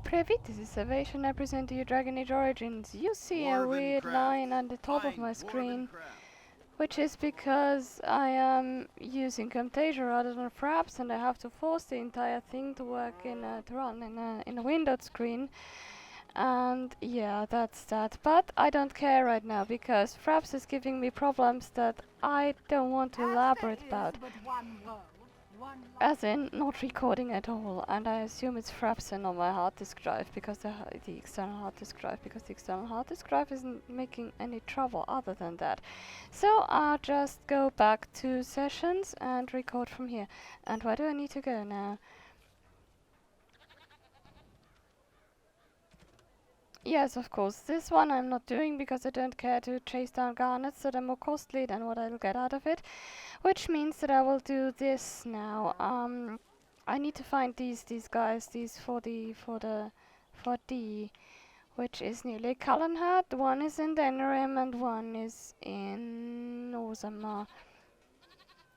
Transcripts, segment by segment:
Privy, this is Salvation. I present to you Dragon Age Origins. You see a weird line at the top of my screen, which is because I am using Camtasia rather than Fraps, and I have to force the entire thing to work to run in a windowed screen. And yeah, that's that. But I don't care right now because Fraps is giving me problems that I don't want to elaborate about. As in, not recording at all, and I assume it's Frapsen on my hard disk drive because the external hard disk drive, because the external hard disk drive isn't making any trouble other than that. So I'll just go back to sessions and record from here. And where do I need to go now? Yes, of course. This one I'm not doing because I don't care to chase down garnets that are more costly than what I'll get out of it. Which means that I will do this now. I need to find these guys, these for D, which is near Lake Cullenhead. One is in Denerim and one is in Osammar.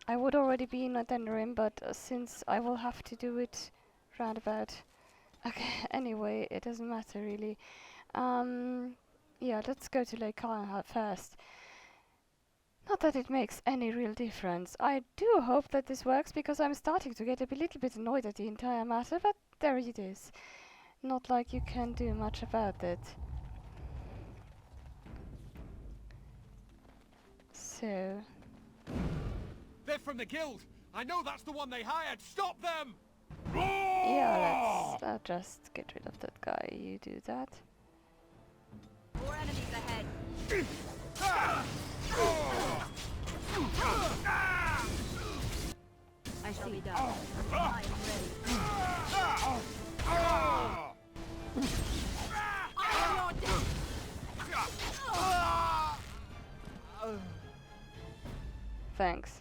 I would already be in Denerim, but since I will have to do it roundabout. Okay, anyway, it doesn't matter really. Yeah, let's go to Lake Cullenhead first. Not that it makes any real difference. I do hope that this works because I'm starting to get a little bit annoyed at the entire matter, but there it is. Not like you can do much about it. So... They're from the guild! I know that's the one they hired! Stop them! Yeah, let's just get rid of that guy. You do that. More enemies ahead. I shall be done. I am ready. Thanks.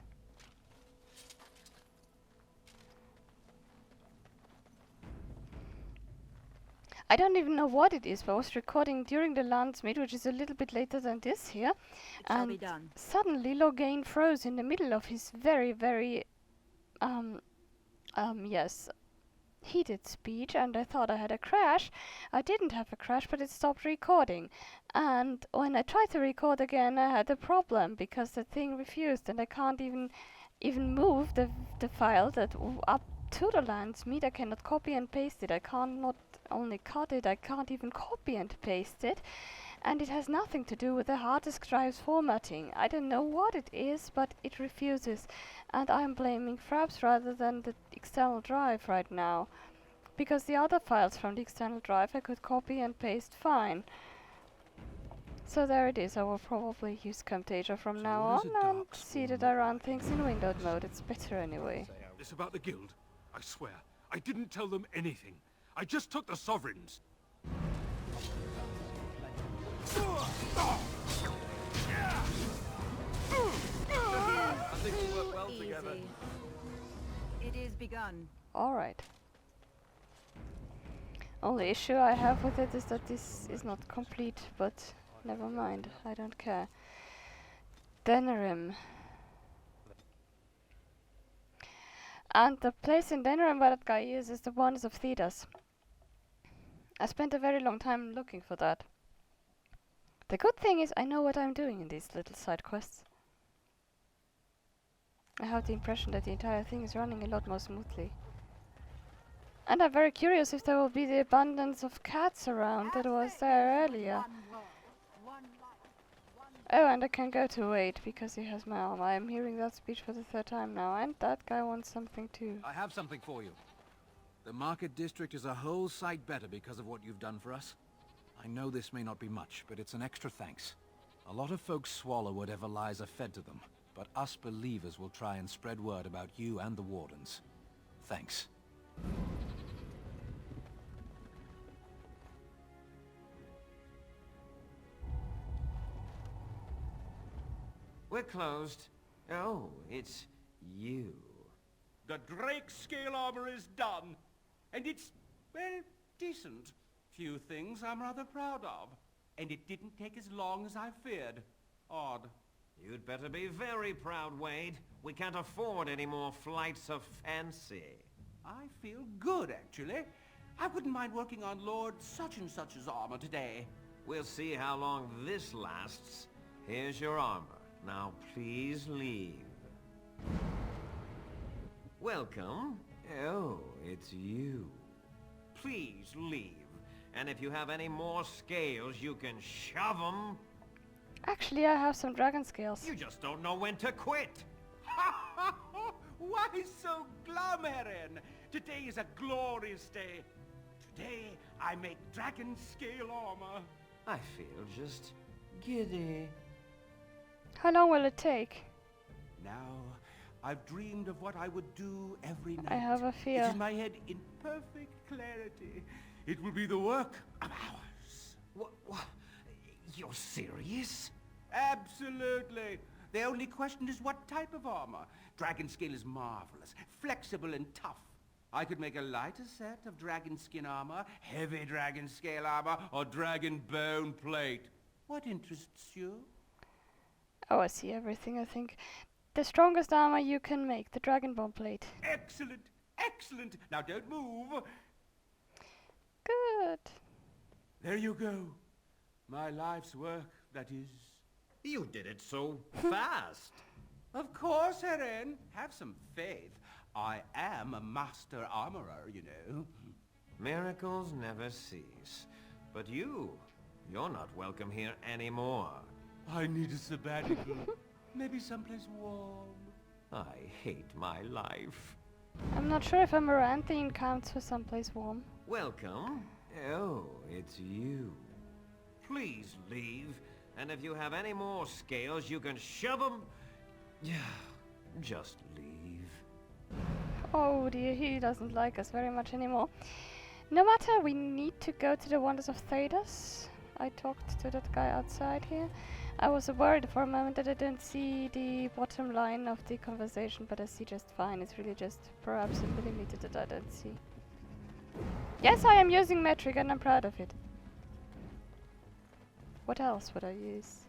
I don't even know what it is, but I was recording during the landsmeet, which is a little bit later than this here, and suddenly Loghain froze in the middle of his very, very, yes, heated speech, and I thought I had a crash. I didn't have a crash, but it stopped recording. And when I tried to record again, I had a problem because the thing refused, and I can't even move the file that up to the landsmeet. I cannot copy and paste it. I can't not only cut it, I can't even copy and paste it. And it has nothing to do with the hard disk drive's formatting. I don't know what it is, but it refuses. And I'm blaming Fraps rather than the external drive right now. Because the other files from the external drive I could copy and paste fine. So there it is. I will probably use Camtasia from now on and see that I run things in windowed mode. It's better anyway. This about the guild? I swear, I didn't tell them anything. I just took the sovereigns. I think we work well together. It is begun. Alright. Only issue I have with it is that this is not complete, but never mind, I don't care. Denerim. And the place in Denerim where that guy is the Wardens of Thedas. I spent a very long time looking for that. The good thing is I know what I'm doing in these little side quests. I have the impression that the entire thing is running a lot more smoothly. And I'm very curious if there will be the abundance of cats around that was there earlier. Oh, and I can go to wait because he has my arm. I am hearing that speech for the third time now, and that guy wants something too. I have something for you. The market district is a whole sight better because of what you've done for us. I know this may not be much, but it's an extra thanks. A lot of folks swallow whatever lies are fed to them, but us believers will try and spread word about you and the Wardens. Thanks. We're closed. Oh, it's you. The Drake scale armor is done. And it's, well, decent. Few things I'm rather proud of. And it didn't take as long as I feared. Odd. You'd better be very proud, Wade. We can't afford any more flights of fancy. I feel good, actually. I wouldn't mind working on Lord such and such's armor today. We'll see how long this lasts. Here's your armor. Now please leave. Welcome. Oh, it's you. Please leave. And if you have any more scales, you can shove them. Actually, I have some dragon scales. You just don't know when to quit. Why so glum, Heron? Today is a glorious day. Today, I make dragon scale armor. I feel just giddy. How long will it take? Now, I've dreamed of what I would do every night. I have a fear. It's in my head in perfect clarity. It will be the work of hours. What? You're serious? Absolutely. The only question is what type of armor. Dragon scale is marvelous, flexible and tough. I could make a lighter set of dragon skin armor, heavy dragon scale armor, or dragon bone plate. What interests you? Oh, I see everything, I think. The strongest armor you can make, the dragon bone plate. Excellent, excellent. Now don't move. Good. There you go. My life's work, that is. You did it so fast. Of course, Heron. Have some faith. I am a master armorer, you know. Miracles never cease. But you're not welcome here anymore. I need a sabbatical. Maybe someplace warm. I hate my life. I'm not sure if Amaranthine counts for someplace warm. Welcome. Oh, it's you. Please leave. And if you have any more scales, you can shove them. Yeah, just leave. Oh dear, he doesn't like us very much anymore. No matter, we need to go to the Wonders of Thedas. I talked to that guy outside here. I was worried for a moment that I didn't see the bottom line of the conversation, but I see just fine. It's really just perhaps a millimeter that I don't see. Yes, I am using metric and I'm proud of it. What else would I use?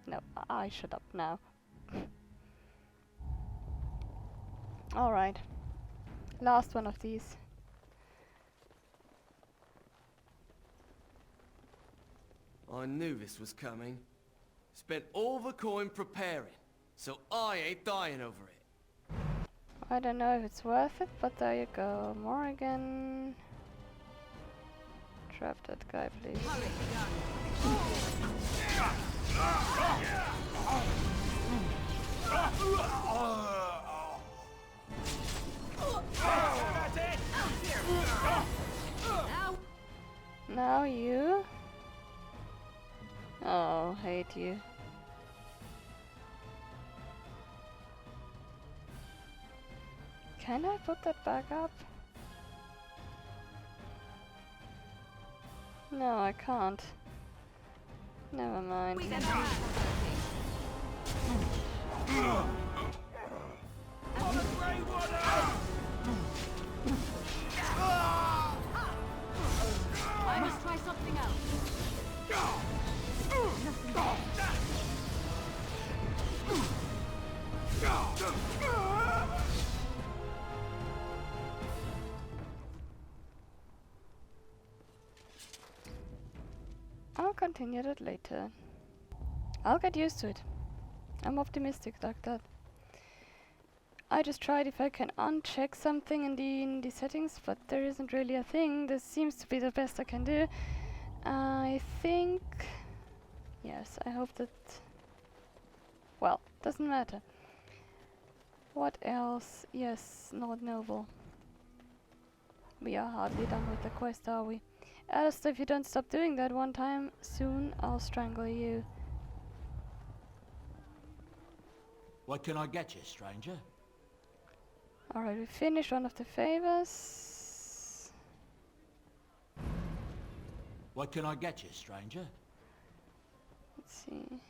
No, I shut up now. Alright. Last one of these. I knew this was coming. Spent all the coin preparing, so I ain't dying over it. I don't know if it's worth it, but there you go. Morrigan. Trap that guy, please. Now you. Oh, hate you. Can I put that back up? No, I can't. Never mind. I must try something else. I'll continue that later. I'll get used to it. I'm optimistic like that. I just tried if I can uncheck something in the settings, but there isn't really a thing. This seems to be the best I can do. I think... Yes, I hope that... Well, doesn't matter. What else? Yes, not noble. We are hardly done with the quest, are we? Alistair, if you don't stop doing that one time soon, I'll strangle you. What can I get you, stranger? Alright, we finished one of the favors. What can I get you, stranger? Let's see.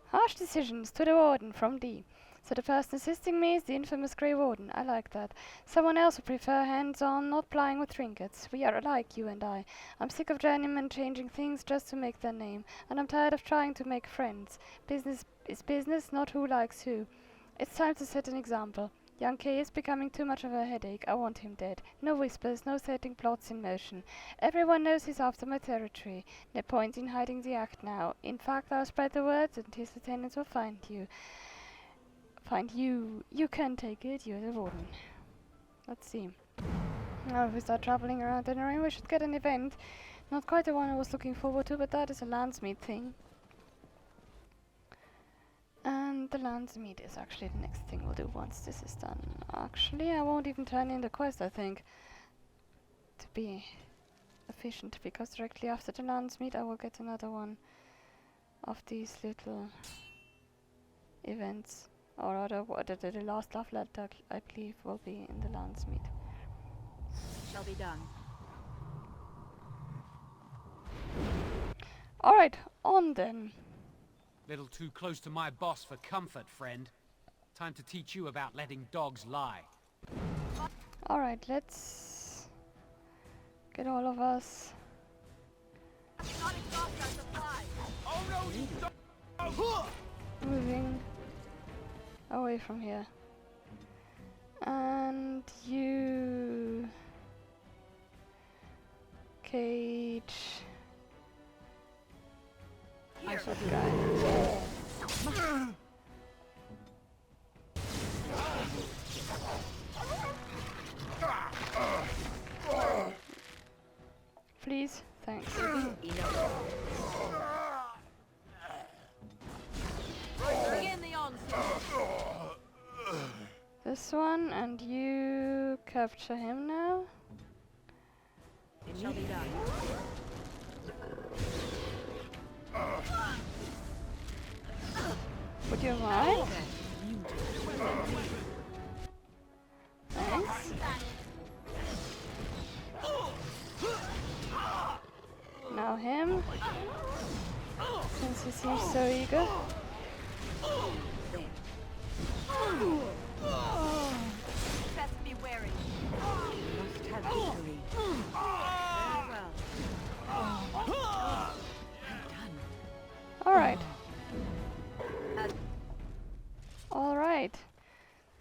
Harsh decisions to the Warden from D. So the person assisting me is the infamous Grey Warden. I like that. Someone else would prefer hands-on, not plying with trinkets. We are alike, you and I. I'm sick of journeymen changing things just to make their name. And I'm tired of trying to make friends. Business is business, not who likes who. It's time to set an example. Young Kay is becoming too much of a headache. I want him dead. No whispers, no setting plots in motion. Everyone knows he's after my territory. No point in hiding the act now. In fact, I'll spread the word and his attendants will find you. Find you. You can take it. You're the warden. Let's see. Now if we start traveling around in the rain, we should get an event. Not quite the one I was looking forward to, but that is a landsmeet thing. And the landsmeet is actually the next thing we'll do once this is done. Actually, I won't even turn in the quest, I think, to be efficient, because directly after the landsmeet I will get another one of these little events. Or rather, the last love letter, I believe, will be in the landsmeet. Shall be done. Alright, on then. Little too close to my boss for comfort, friend. Time to teach you about letting dogs lie. Alright, let's get all of us Not exhaust our supply. Oh no, you don't! moving away from here. And you cage I shall do guy. Please, thanks. Begin the onslaught. This one, and you capture him now. It shall be done. Would you mind? Thanks. Now him, since he seems so eager. Best be wary. Must have victory. Very well. Alright. Alright.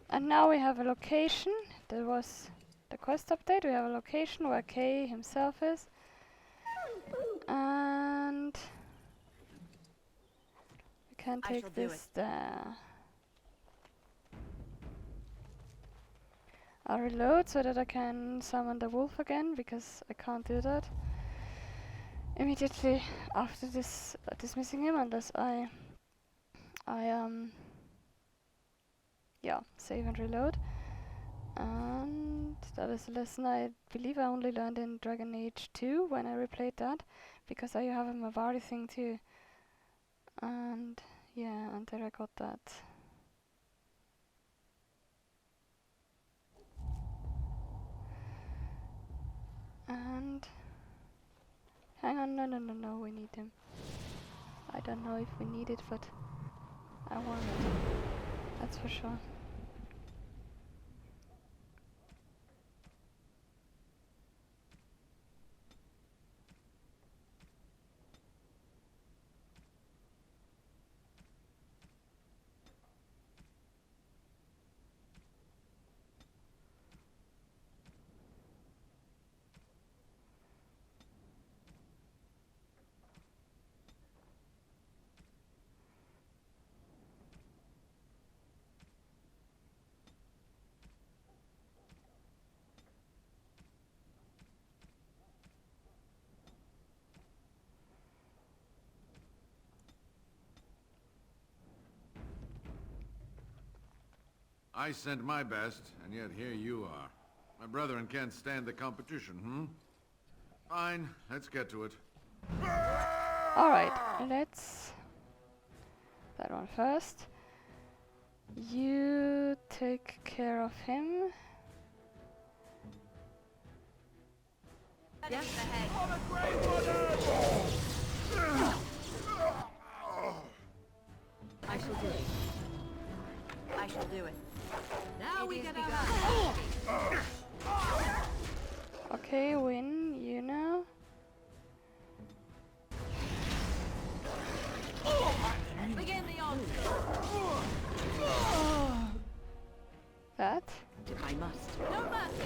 And now we have a location. There was the quest update. We have a location where Kay himself is. And we can I shall take do this there. I'll reload so that I can summon the wolf again, because I can't do that immediately after this dismissing him, unless I yeah, save and reload. And that is a lesson I believe I only learned in Dragon Age 2 when I replayed that, because I have a Mavari thing too. And yeah, and there I got that. And hang on, no, we need him. I don't know if we need it, but I want it. That's for sure. I sent my best, and yet here you are. My brethren can't stand the competition, Fine, let's get to it. Alright, let's... that one first. You take care of him. Yes, ahead. I shall do it. I shall do it. Now we can have Okay, win, you know. begin the onslaught. That. must. No mercy!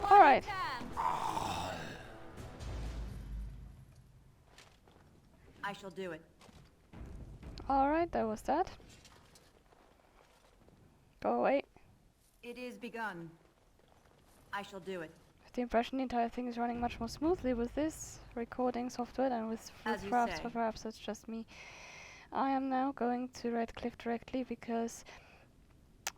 All right. I shall do it. All right, that was that. Go away. It is begun. I shall do it. The impression the entire thing is running much more smoothly with this recording software than with As you drafts, say. but perhaps it's just me. I am now going to Redcliffe directly because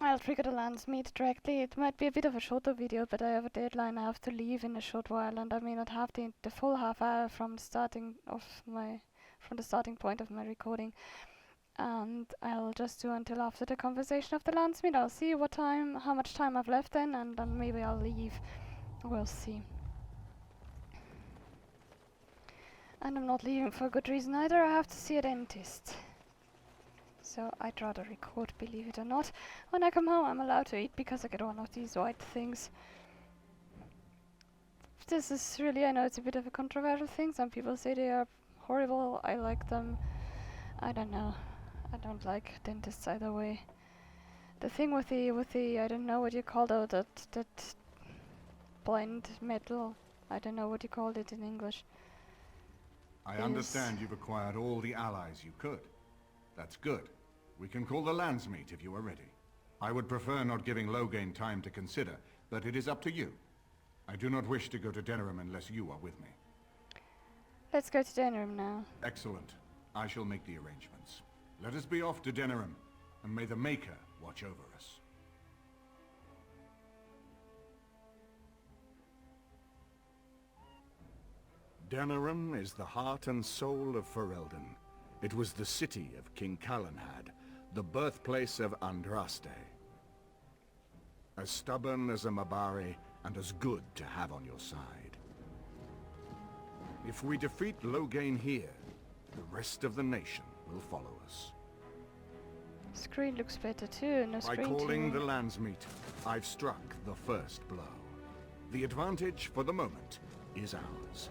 I'll trigger the landsmeet directly. It might be a bit of a shorter video, but I have a deadline. I have to leave in a short while, and I may not have the full half hour from the starting point of my recording. And I'll just do until after the conversation of the landsmeet. I'll see how much time I've left then, and then maybe I'll leave. We'll see. And I'm not leaving for a good reason either. I have to see a dentist. So I'd rather record, believe it or not. When I come home, I'm allowed to eat because I get one of these white things. This is really, I know it's a bit of a controversial thing. Some people say they are horrible. I like them. I don't know. I don't like dentists either way. The thing with the I don't know what you call that blind metal. I don't know what you called it in English. I understand you've acquired all the allies you could. That's good. We can call the landsmeet if you are ready. I would prefer not giving Loghain time to consider, but it is up to you. I do not wish to go to Denerim unless you are with me. Let's go to Denerim now. Excellent. I shall make the arrangements. Let us be off to Denerim, and may the Maker watch over us. Denerim is the heart and soul of Ferelden. It was the city of King Calenhad, the birthplace of Andraste. As stubborn as a Mabari, and as good to have on your side. If we defeat Loghain here, the rest of the nation will follow us. Screen looks better too, no By screen calling too. the landsmeet, I've struck the first blow. The advantage, for the moment, is ours.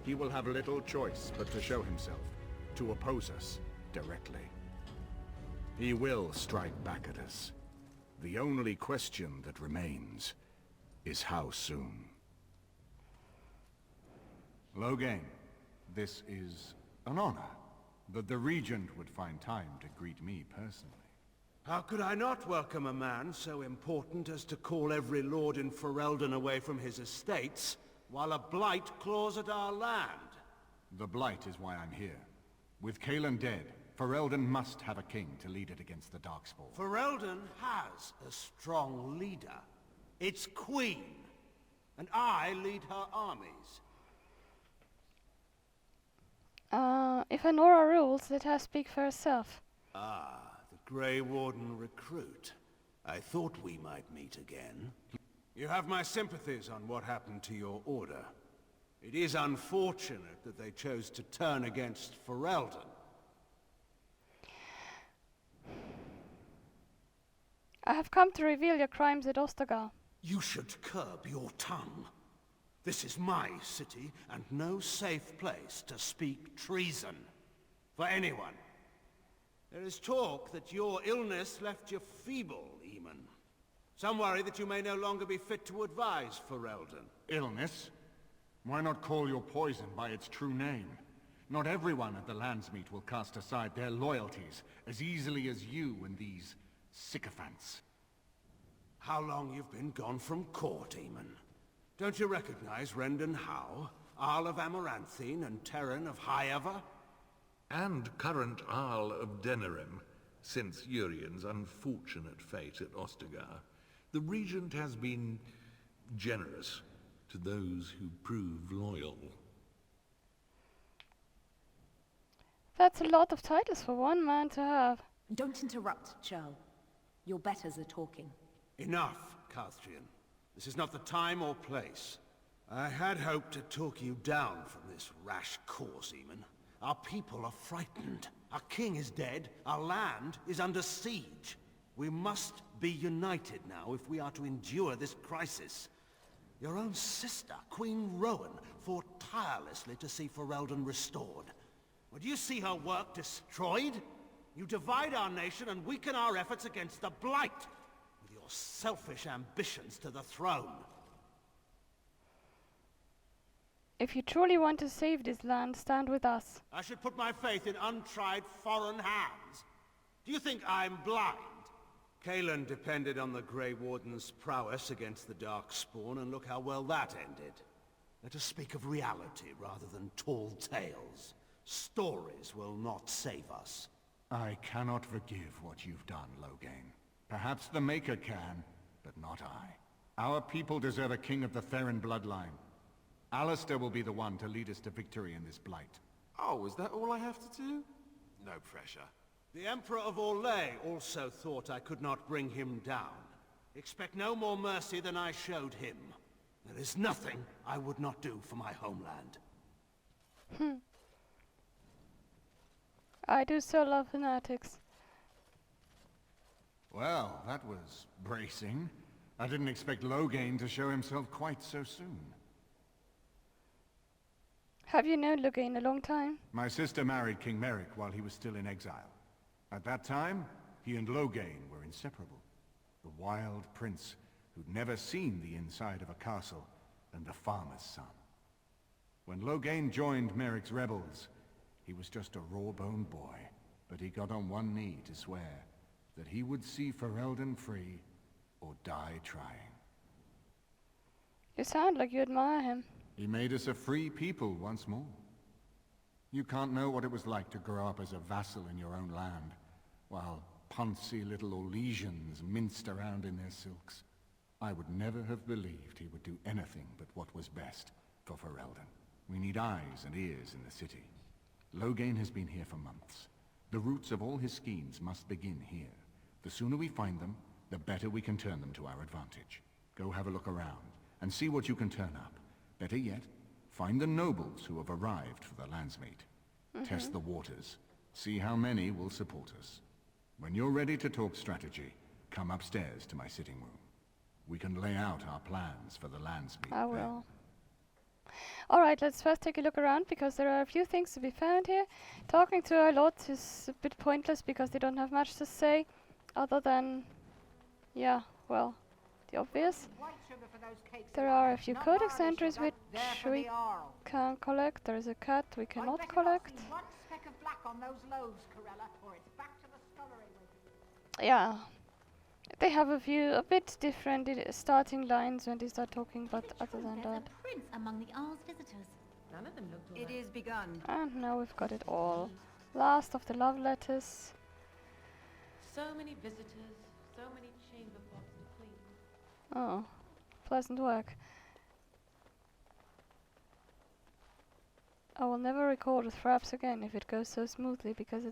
He will have little choice but to show himself, to oppose us directly. He will strike back at us. The only question that remains is how soon. Loghain, this is an honor that the Regent would find time to greet me personally. How could I not welcome a man so important as to call every lord in Ferelden away from his estates, while a blight claws at our land? The Blight is why I'm here. With Cailan dead, Ferelden must have a king to lead it against the Darkspawn. Ferelden has a strong leader. Its queen. And I lead her armies. If Honora rules, let her speak for herself. Ah, the Grey Warden recruit. I thought we might meet again. You have my sympathies on what happened to your order. It is unfortunate that they chose to turn against Ferelden. I have come to reveal your crimes at Ostagar. You should curb your tongue. This is my city, and no safe place to speak treason. For anyone. There is talk that your illness left you feeble, Eamon. Some worry that you may no longer be fit to advise Ferelden. Illness? Why not call your poison by its true name? Not everyone at the landsmeet will cast aside their loyalties as easily as you and these sycophants. How long you've been gone from court, Eamon? Don't you recognize Rendon Howe, Arl of Amaranthine and Terran of Highever? And current Arl of Denerim, since Urien's unfortunate fate at Ostagar. The Regent has been generous to those who prove loyal. That's a lot of titles for one man to have. Don't interrupt, Churl. Your betters are talking. Enough, Carthrian. This is not the time or place. I had hoped to talk you down from this rash course, Eamon. Our people are frightened. Our king is dead. Our land is under siege. We must be united now if we are to endure this crisis. Your own sister, Queen Rowan, fought tirelessly to see Ferelden restored. Would you see her work destroyed? You divide our nation and weaken our efforts against the Blight, with your selfish ambitions to the throne. If you truly want to save this land, stand with us. I should put my faith in untried foreign hands. Do you think I'm blind? Cailan depended on the Grey Warden's prowess against the Darkspawn, and look how well that ended. Let us speak of reality rather than tall tales. Stories will not save us. I cannot forgive what you've done, Loghain. Perhaps the Maker can, but not I. Our people deserve a king of the Theron bloodline. Alistair will be the one to lead us to victory in this blight. Oh, is that all I have to do? No pressure. The Emperor of Orlais also thought I could not bring him down. Expect no more mercy than I showed him. There is nothing I would not do for my homeland. I do so love fanatics. Well, that was bracing. I didn't expect Loghain to show himself quite so soon. Have you known Loghain a long time? My sister married King Merrick while he was still in exile. At that time, he and Loghain were inseparable. The wild prince who'd never seen the inside of a castle and the farmer's son. When Loghain joined Merrick's rebels, he was just a raw-boned boy, but he got on one knee to swear that he would see Ferelden free or die trying. You sound like you admire him. He made us a free people once more. You can't know what it was like to grow up as a vassal in your own land, while poncy little Orlesians minced around in their silks. I would never have believed he would do anything but what was best for Ferelden. We need eyes and ears in the city. Loghain has been here for months. The roots of all his schemes must begin here. The sooner we find them, the better we can turn them to our advantage. Go have a look around, and see what you can turn up. Better yet, find the nobles who have arrived for the landsmeet. Test the waters. See how many will support us. When you're ready to talk strategy, come upstairs to my sitting room. We can lay out our plans for the landsmeet. I will. Alright, let's first take a look around, because there are a few things to be found here. Talking to our lords is a bit pointless, because they don't have much to say, other than, yeah, well, the obvious. There are a few codex entries which we can collect. There is a cat we cannot collect. Yeah, they have a bit different starting lines when they start talking, but other than that. Prince among the Arl's visitors. None of them looked alright. It is begun. And now we've got it all. Last of the love letters. So many visitors, so many chamber pots to clean. Oh, pleasant work. I will never record with Fraps again if it goes so smoothly, because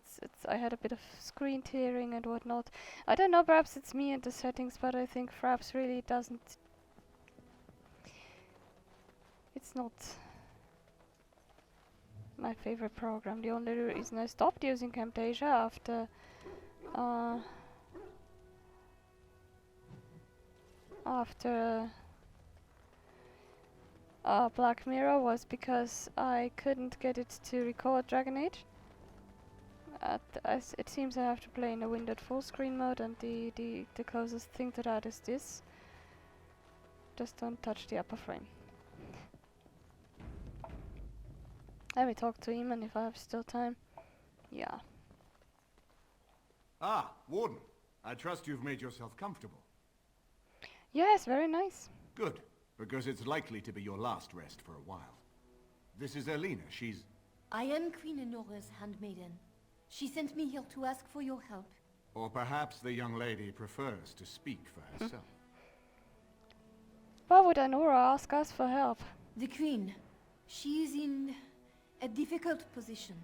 I had a bit of screen tearing and whatnot. I don't know, perhaps it's me and the settings, but I think Fraps really doesn't. It's not my favorite program. The only reason I stopped using Camtasia after Black Mirror was because I couldn't get it to record Dragon Age. It seems I have to play in a windowed full screen mode, and the closest thing to that is this. Just don't touch the upper frame. Let me talk to Eamon if I have still time. Yeah. Ah, Warden. I trust you've made yourself comfortable. Yes, very nice. Good, because it's likely to be your last rest for a while. This is Elena. She's... I am Queen Enora's handmaiden. She sent me here to ask for your help. Or perhaps the young lady prefers to speak for herself. Why would Enora ask us for help? The Queen. She is in a difficult position.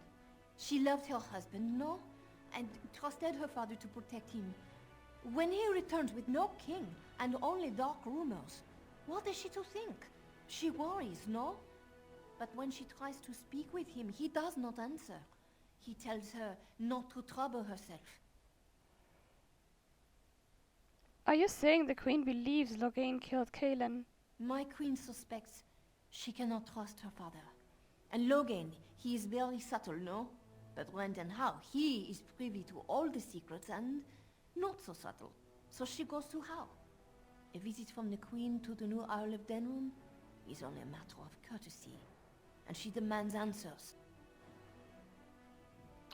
She loved her husband, no? And trusted her father to protect him. When he returns with no king and only dark rumors, what is she to think? She worries, no? But when she tries to speak with him, he does not answer. He tells her not to trouble herself. Are you saying the queen believes Loghain killed Kaelin? My queen suspects she cannot trust her father. And Loghain, he is very subtle, no? But when and how, he is privy to all the secrets and not so subtle. So she goes to how? A visit from the queen to the new Isle of Denrum is only a matter of courtesy. And she demands answers.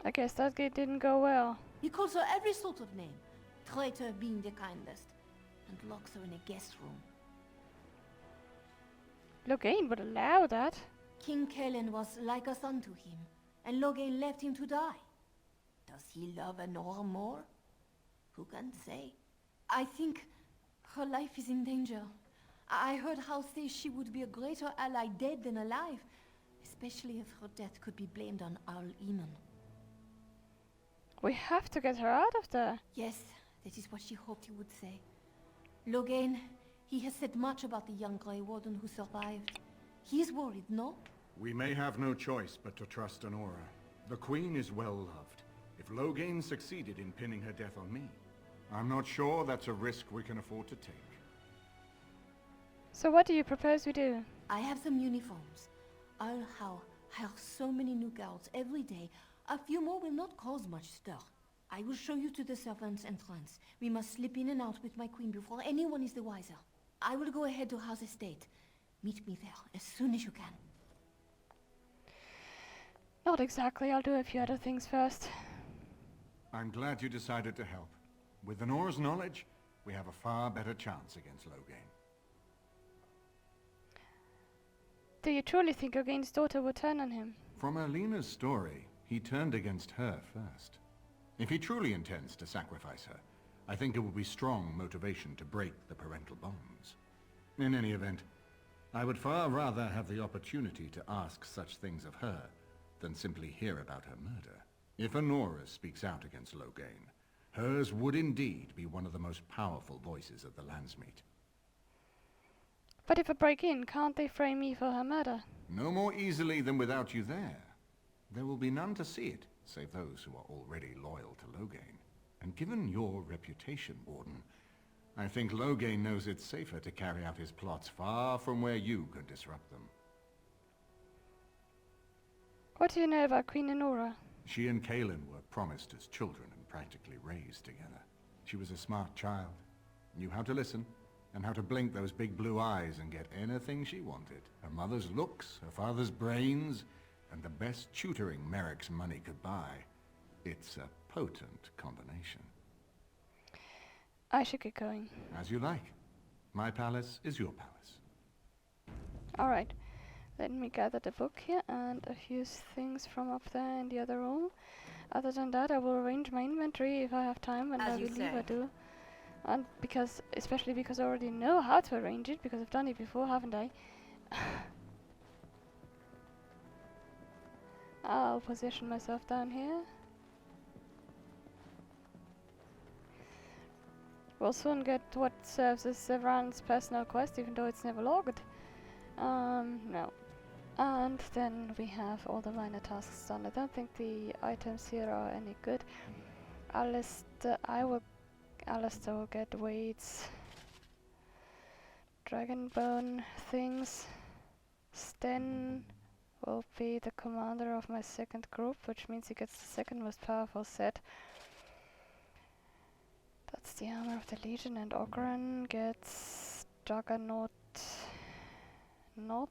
I guess that didn't go well. He calls her every sort of name, traitor being the kindest, and locks her in a guest room. Loghain would allow that. King Kaelin was like a son to him, and Loghain left him to die. Does he love Anora more? Who can say? I think her life is in danger. I heard Hal say she would be a greater ally dead than alive, especially if her death could be blamed on Arl Eamon. We have to get her out of there. Yes, that is what she hoped he would say. Loghain, he has said much about the young Grey Warden who survived. He is worried, no? We may have no choice but to trust Anora. The Queen is well loved. If Loghain succeeded in pinning her death on me, I'm not sure that's a risk we can afford to take. So what do you propose we do? I have some uniforms. I'll hire so many new guards every day. A few more will not cause much stir. I will show you to the servants' entrance. We must slip in and out with my queen before anyone is the wiser. I will go ahead to House Estate. Meet me there as soon as you can. Not exactly. I'll do a few other things first. I'm glad you decided to help. With Anora's knowledge, we have a far better chance against Loghain. Do you truly think Loghain's daughter would turn on him? From Alina's story, he turned against her first. If he truly intends to sacrifice her, I think it will be strong motivation to break the parental bonds. In any event, I would far rather have the opportunity to ask such things of her than simply hear about her murder. If Anora speaks out against Loghain, hers would indeed be one of the most powerful voices of the landsmeet. But if I break in, can't they frame me for her murder? No more easily than without you there. There will be none to see it, save those who are already loyal to Loghain. And given your reputation, Warden, I think Loghain knows it's safer to carry out his plots far from where you can disrupt them. What do you know about Queen Anora? She and Kaelin were promised as children and practically raised together. She was a smart child, knew how to listen, and how to blink those big blue eyes and get anything she wanted. Her mother's looks, her father's brains, and the best tutoring Merrick's money could buy. It's a potent combination. I should get going. As you like. My palace is your palace. Alright. Let me gather the book here and a few things from up there in the other room. Other than that, I will arrange my inventory if I have time, and I believe I do. And especially because I already know how to arrange it, because I've done it before, haven't I? I'll position myself down here. We'll soon get what serves as Severan's personal quest, even though it's never logged. No. And then we have all the minor tasks done. I don't think the items here are any good. Alistair will get weights, dragonbone things. Sten will be the commander of my second group, which means he gets the second most powerful set. That's the armor of the Legion, and Ogren gets Juggernaut. Not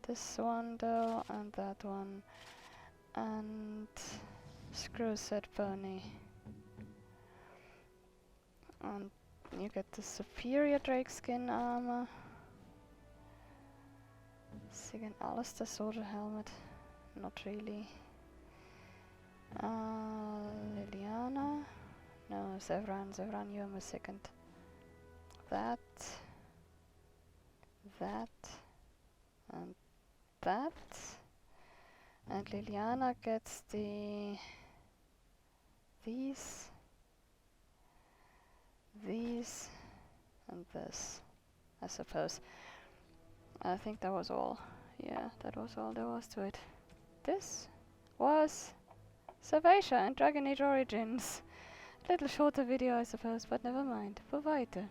this one though, and that one, and Screw Set Pony. And you get the superior drakeskin armor. Second Alistair soldier helmet. Not really. Liliana. No, Severan, you're my second. That. And that. And Liliana gets these, and this, I suppose. I think that was all. Yeah, that was all there was to it. This was Salvatia and Dragon Age Origins. Little shorter video, I suppose, but never mind. Wo weiter?